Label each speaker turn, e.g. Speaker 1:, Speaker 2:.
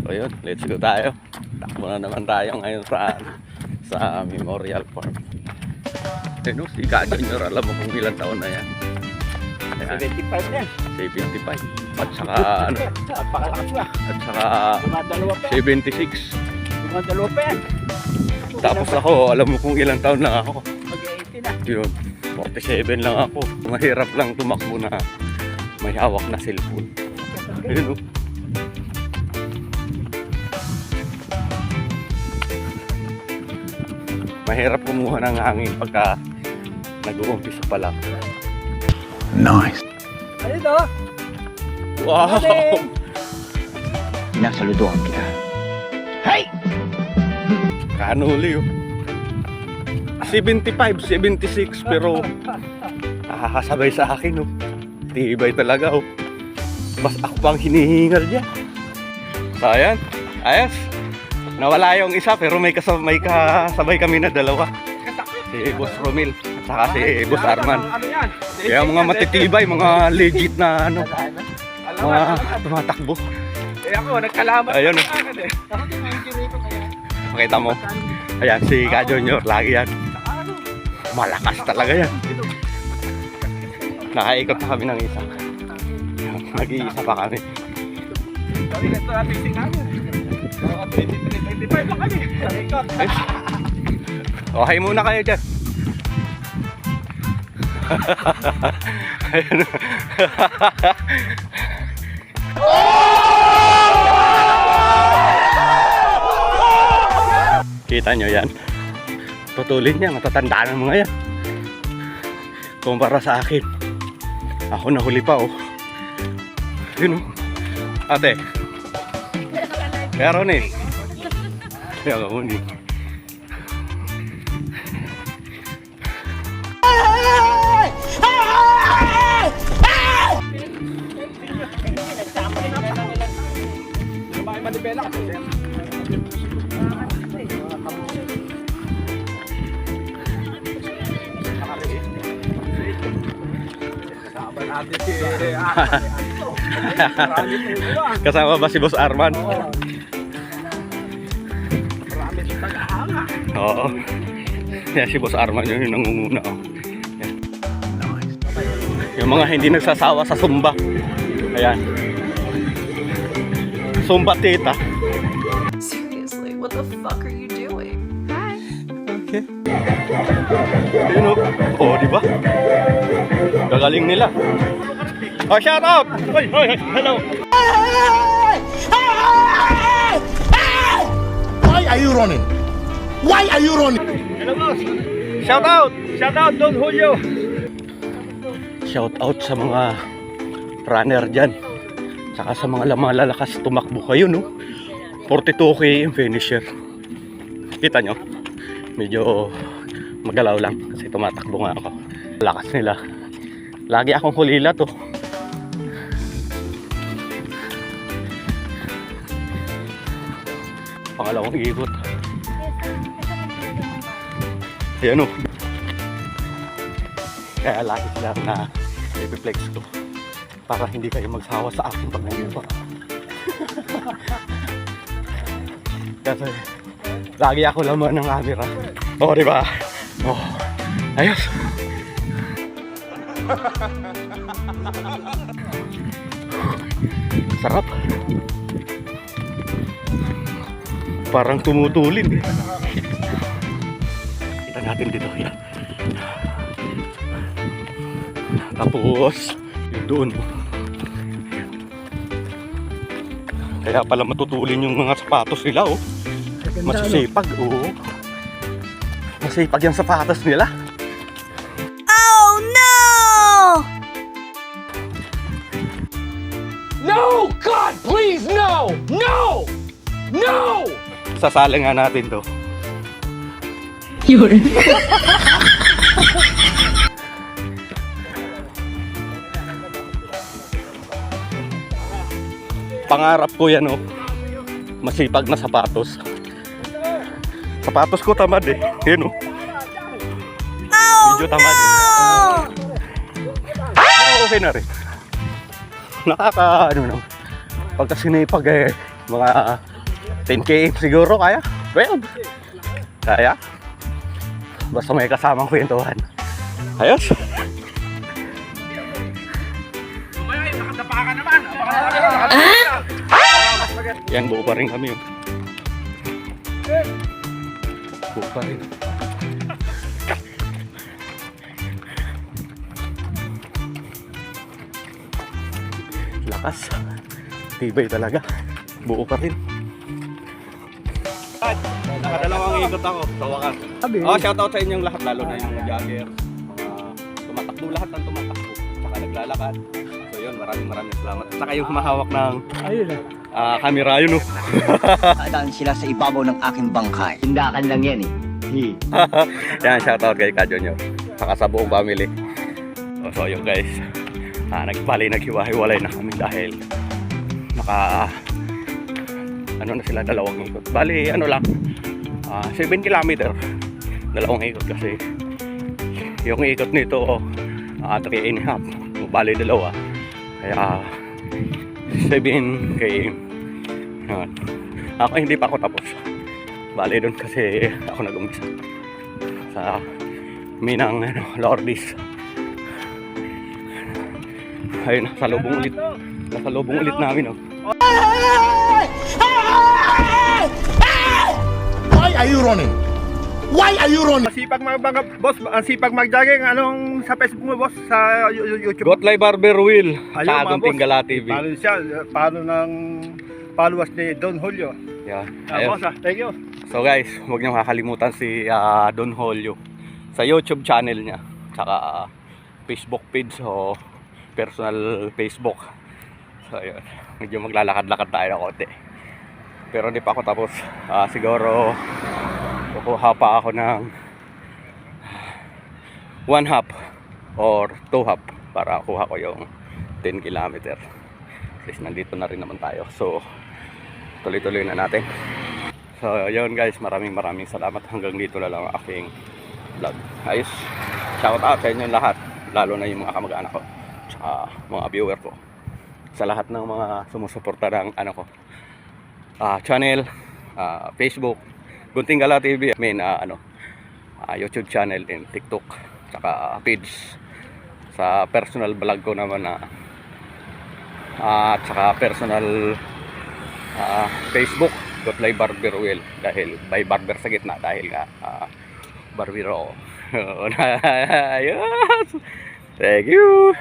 Speaker 1: So yun, let's go tayo. Takbo na naman tayo ngayon sa Memorial Park. Ano, si Ka Junior, alam mo kung ilang taon na yan. Ayan,
Speaker 2: 75 yan.
Speaker 1: 75. At saka ano,
Speaker 2: Napakalakas ba?
Speaker 1: at saka
Speaker 2: Dumadalawa pa yan.
Speaker 1: 76.
Speaker 2: Dumadalawa pa yan.
Speaker 1: Tapos ako, alam mo kung ilang taon lang ako.
Speaker 2: Mag-80 na.
Speaker 1: Yun, 47 lang ako. Mahirap lang tumakbo na may hawak na cellphone. Yun, oh. Mahirap kumuha ng hangin pagka nag-uumpisa pa lang.
Speaker 3: Nice.
Speaker 2: Ano ito?
Speaker 1: Wow!
Speaker 3: Sinasaludoan kita. Hey!
Speaker 1: Kanuli, oh. 75, 76, pero nakakasabay sa akin, oh. Tibay talaga, oh. Mas ako pang hinihingal dyan. So, ayan. Ayos. Nawala yung isa, pero may kasabay kami na dalawa. Si Boss Romil, at saka si Boss Arman.
Speaker 2: Ano yan?
Speaker 1: Kaya mga matitibay, mga legit na ano, mga tumatakbo.
Speaker 2: Eh ako, nagkalaman.
Speaker 1: Ayun, oh.
Speaker 2: Ako din, nangikiri ko kaya.
Speaker 1: Makita mo. Ayan, si Ka Junior, lagi yan. Malakas talaga yan. Nakaikot pa kami ng isa. Nag-iisa pa kami.
Speaker 2: Kami ganito natin sinabi. 23, 25 pa kami.
Speaker 1: Eh, okay muna kayo dyan. Ayan. Kita nyo yan. Tutulin niya, matatandaan ng mga yan. Kumpara sa akin. Ako nahuli pa, oh. Yun, oh. Ate. Meron eh. Kaya ako ni.
Speaker 2: Manibela kasi.
Speaker 1: Kasama ba si Boss Arman? Oo. Yan si Boss Arman yun yung nangunguna. Oh. Yan. Yung mga hindi nagsasawa sa Zumba. Ayan. Zumba tita.
Speaker 4: Seriously, what the fuck are you doing? Hi.
Speaker 1: Okay. Yun oh. Oh, di ba? Gagaling nila. Oh, shout out! Hoy, hoy, hello!
Speaker 3: Why are you running? Why are you running?
Speaker 2: Hello, boss. Shout out! Shout out, Don Julio!
Speaker 1: Shout out sa mga runner dyan. Saka sa mga malalakas tumakbo kayo, no? 42k yung finisher. Kita nyo? Medyo magalaw lang kasi tumatakbo nga ako. Lakas nila. Lagi akong hulila to. Pangalawang ikot. Ayan o. Kaya lagi sila na ipiplex ko para hindi kayo magsawa sa akin pag nandito. Kasi lagi ako laman ng camera. Oo, diba? Oh, ayos. Sarap. Parang tumutulin. Kita natin dito. Yan. Tapos yung doon. Kaya pala matutulin yung mga sapatos nila, oh. Masisipag, oh. Masipag yung sapatos nila.
Speaker 4: Oh no!
Speaker 2: No! God, please, no! No! No!
Speaker 1: Sasali nga natin to.
Speaker 4: Yun.
Speaker 1: Pangarap ko yan, oh. Masipag na sapatos. Sapatos ko tamad eh. Yun, oh. Medyo tamad. Pero okay na rin. Ano naman. Pagka sinipag eh, mga 10 km siguro kaya. 12. Kaya. Basta may kasamang kwentuhan. Ayos.
Speaker 2: Mamaya, nakadapa ka naman.
Speaker 1: Yan, buo pa rin kami. Oh. Buo pa rin. Lakas. Tibay talaga. Buo pa rin. Nakadalawang ikot ako sa wakas. Shoutout sa inyong lahat, lalo na yung mga jogger, tumatakbo, lahat ng tumatakbo, saka naglalakad. So yun, maraming salamat. Saka yung humahawak ng camera yun, no?
Speaker 5: Daan sila sa ibabaw ng aking bangkay. Tindakan lang yan eh.
Speaker 1: Yan, shoutout kay Kadyo nyo. Saka sa buong family. So yun guys, naghiwa-hiwalay na kami dahil ano na sila, dalawang ikot. Bali, ano lang, 7 kilometer. Dalawang ikot kasi yung ikot nito 3.5. Bali, dalawa. Kaya 7 km. Yan. Ako hindi pa ako tapos. Bali doon kasi ako nag-umpisa sa Minang Lourdes. Ayun, nasalubong ulit namin. Oh.
Speaker 3: Why are you running? Why are you running?
Speaker 2: Sipag boss, ang sipag mag-jogging, anong sa Facebook mo boss, sa YouTube?
Speaker 1: Gotlay Barber Will
Speaker 2: Ayun,
Speaker 1: sa
Speaker 2: mga
Speaker 1: Agong
Speaker 2: boss.
Speaker 1: Tingala TV.
Speaker 2: Paano siya, paano ng followers ni Don Julio.
Speaker 1: Yeah.
Speaker 2: Boss, thank you.
Speaker 1: So guys, huwag niyo kakalimutan si Don Julio sa YouTube channel niya, tsaka Facebook page o personal Facebook. So yun, medyo maglalakad-lakad tayo na konti. Pero hindi pa ako tapos. Siguro kukuha pa ako ng 1 half or 2 half para kuha ko yung 10 kilometer. At least nandito na rin naman tayo. So tuloy-tuloy na natin. So yun guys, maraming salamat. Hanggang dito na lang ang aking vlog. Ayos. Shout out sa inyo lahat, lalo na yung mga kamag-anak ko, tsaka mga viewer ko, sa lahat ng mga sumusuporta ng channel, Facebook, Gunting Gala TV, YouTube channel and TikTok, tsaka page sa personal vlog ko naman tsaka personal Facebook, Gotlay Barber Will, dahil by barber sa gitna, dahil nga barbero. Ayos. Thank you.